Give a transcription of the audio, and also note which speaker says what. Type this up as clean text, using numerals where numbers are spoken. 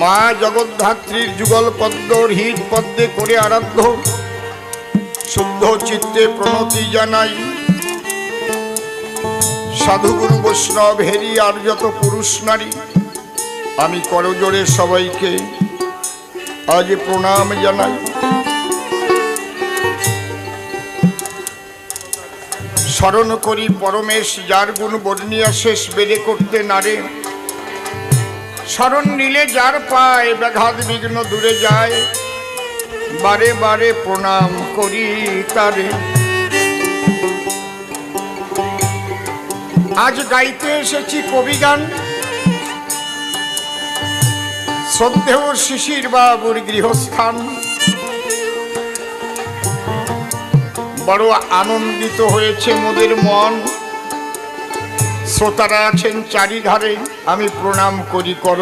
Speaker 1: মা জগদ্ধাত্রীর যুগল পদ্ম হৃদ পদ্মে করে আরাধ্য শুদ্ধ চিত্তে প্রণতি জানাই। সাধুগুরু বৈষ্ণব হেরি আর যত পুরুষ নারী, আমি করজোড়ে সবাইকে আজ প্রণাম জানাই। স্মরণ করি পরমেশ, যার গুণ বর্ণিয়া শেষ বেড়ে করতে নারে। স্মরণ নিলে যার পায় ব্যাঘাত বিঘ্ন দূরে যায়, বারে বারে প্রণাম করি তারে। আজ গাইতে এসেছি কবিগান, শ্রদ্ধেয় শিশির বাবুর গৃহস্থান। বড় আনন্দিত হয়েছে মোদের মন, শ্রোতারা আছেন চারিধারে, আমি প্রণাম করি কর